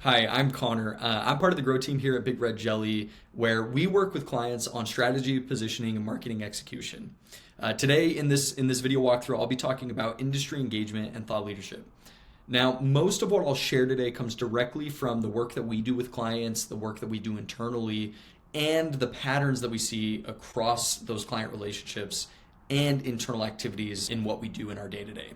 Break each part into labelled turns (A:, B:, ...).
A: Hi, I'm Connor. I'm part of the Grow team here at Big Red Jelly, where we work with clients on strategy, positioning, and marketing execution. Today, in this video walkthrough, I'll be talking about industry engagement and thought leadership. Now, most of what I'll share today comes directly from the work that we do with clients, the work that we do internally, and the patterns that we see across those client relationships and internal activities in what we do in our day-to-day.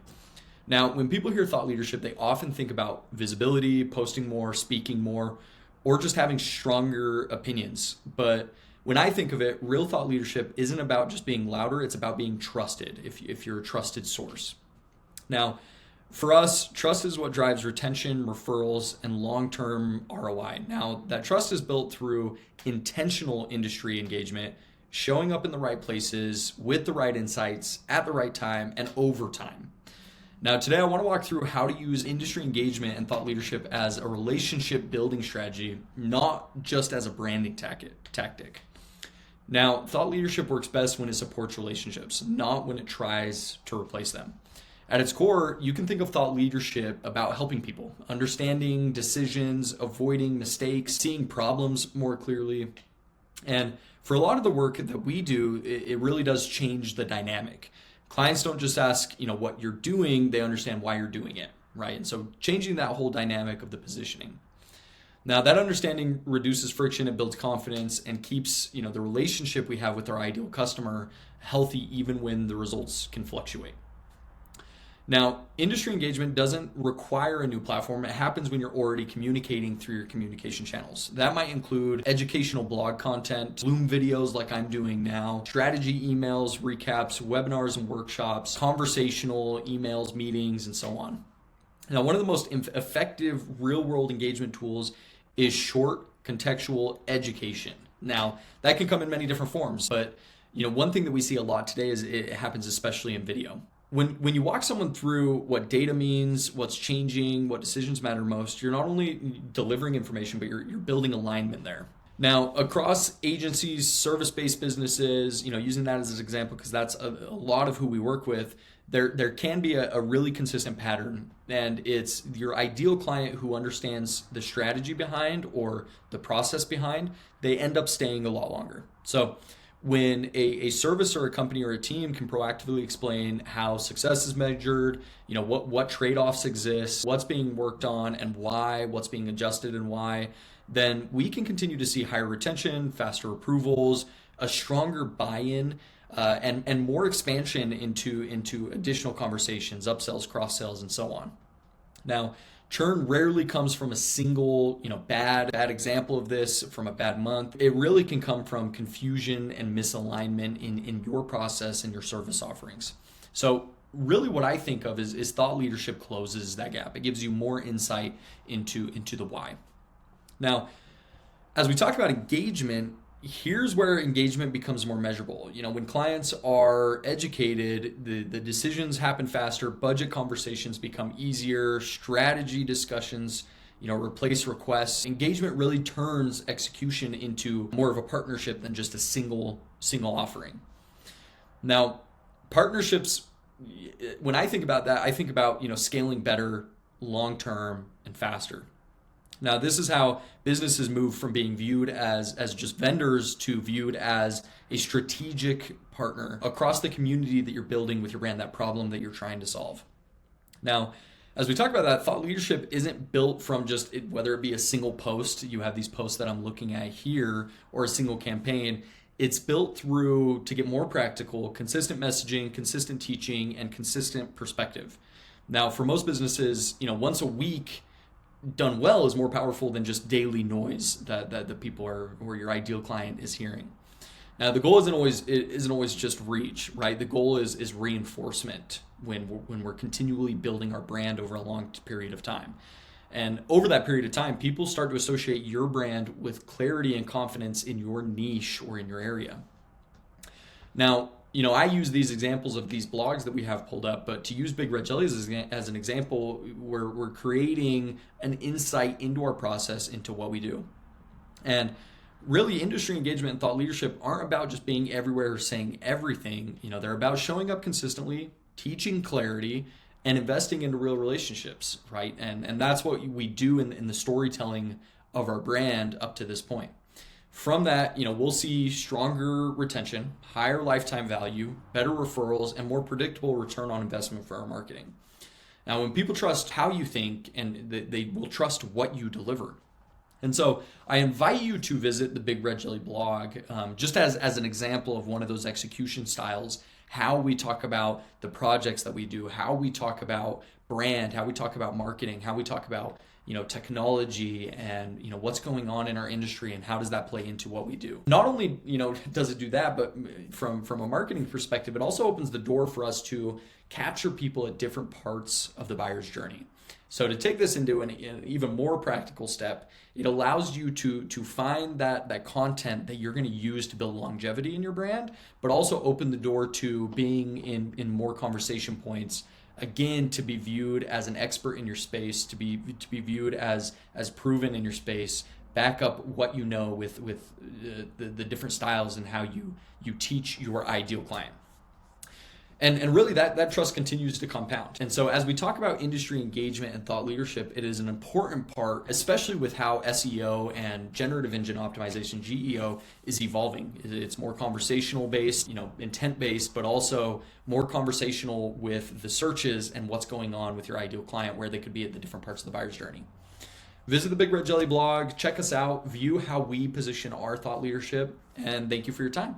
A: Now, when people hear thought leadership, they often think about visibility, posting more, speaking more, or just having stronger opinions. But when I think of it, real thought leadership isn't about just being louder, it's about being trusted, if you're a trusted source. Now, for us, trust is what drives retention, referrals, and long-term ROI. Now, that trust is built through intentional industry engagement, showing up in the right places, with the right insights, at the right time, and over time. Now, today I want to walk through how to use industry engagement and thought leadership as a relationship building strategy, not just as a branding tactic. Now, thought leadership works best when it supports relationships, not when it tries to replace them. At its core, you can think of thought leadership about helping people, understanding decisions, avoiding mistakes, seeing problems more clearly. And for a lot of the work that we do, it really does change the dynamic. Clients don't just ask, what you're doing, they understand why you're doing it, right? And so changing that whole dynamic of the positioning. Now, that understanding reduces friction, it builds confidence, and keeps, the relationship we have with our ideal customer healthy even when the results can fluctuate. Now, industry engagement doesn't require a new platform. It happens when you're already communicating through your communication channels. That might include educational blog content, Bloom videos like I'm doing now, strategy emails, recaps, webinars and workshops, conversational emails, meetings, and so on. Now, one of the most effective real-world engagement tools is short, contextual education. Now, that can come in many different forms, but one thing that we see a lot today is it happens especially in video. When you walk someone through what data means, what's changing, what decisions matter most, you're not only delivering information, but you're building alignment there. Now, across agencies, service-based businesses, using that as an example, because that's a lot of who we work with, there can be a really consistent pattern, and it's your ideal client who understands the strategy behind or the process behind, they end up staying a lot longer. So when a service or a company or a team can proactively explain how success is measured, what trade-offs exist, what's being worked on and why, what's being adjusted and why, then we can continue to see higher retention, faster approvals, a stronger buy-in, and more expansion into additional conversations, upsells, cross-sells, and so on. Now, churn rarely comes from a single, bad example of this, from a bad month. It really can come from confusion and misalignment in your process and your service offerings. So really what I think of is thought leadership closes that gap. It gives you more insight into the why. Now, as we talked about engagement, here's where engagement becomes more measurable. When clients are educated, the decisions happen faster, budget conversations become easier, strategy discussions, replace requests. Engagement really turns execution into more of a partnership than just a single offering. Now, partnerships, when I think about that, I think about, scaling better, long-term, and faster. Now, this is how businesses move from being viewed as just vendors to viewed as a strategic partner across the community that you're building with your brand, that problem that you're trying to solve. Now, as we talk about that, thought leadership isn't built from just whether it be a single post, you have these posts that I'm looking at here, or a single campaign. It's built through, to get more practical, consistent messaging, consistent teaching, and consistent perspective. Now, for most businesses, once a week, done well is more powerful than just daily noise that the people or your ideal client is hearing. Now, the goal isn't always just reach, right? The goal is reinforcement when we're continually building our brand over a long period of time. And over that period of time, people start to associate your brand with clarity and confidence in your niche or in your area. Now, I use these examples of these blogs that we have pulled up, but to use Big Red Jelly as an example, we're creating an insight into our process, into what we do. And really, industry engagement and thought leadership aren't about just being everywhere or saying everything. They're about showing up consistently, teaching clarity, and investing into real relationships, right? And that's what we do in the storytelling of our brand up to this point. From that, we'll see stronger retention, higher lifetime value, better referrals, and more predictable return on investment for our marketing. Now, when people trust how you think, and they will trust what you deliver. And so I invite you to visit the Big Red Jelly blog, just as an example of one of those execution styles, how we talk about the projects that we do, how we talk about brand, how we talk about marketing, how we talk about technology, and what's going on in our industry, and how does that play into what we do. Not only does it do that, but from a marketing perspective, it also opens the door for us to capture people at different parts of the buyer's journey. So to take this into an even more practical step, it allows you to find that content that you're going to use to build longevity in your brand, but also open the door to being in more conversation points. Again, to be viewed as an expert in your space, to be viewed as proven in your space. Back up what you know with the different styles and how you teach your ideal client. And really that trust continues to compound. And so as we talk about industry engagement and thought leadership, it is an important part, especially with how SEO and generative engine optimization, GEO, is evolving. It's more conversational based, intent based, but also more conversational with the searches and what's going on with your ideal client, where they could be at the different parts of the buyer's journey. Visit the Big Red Jelly blog, check us out, view how we position our thought leadership, and thank you for your time.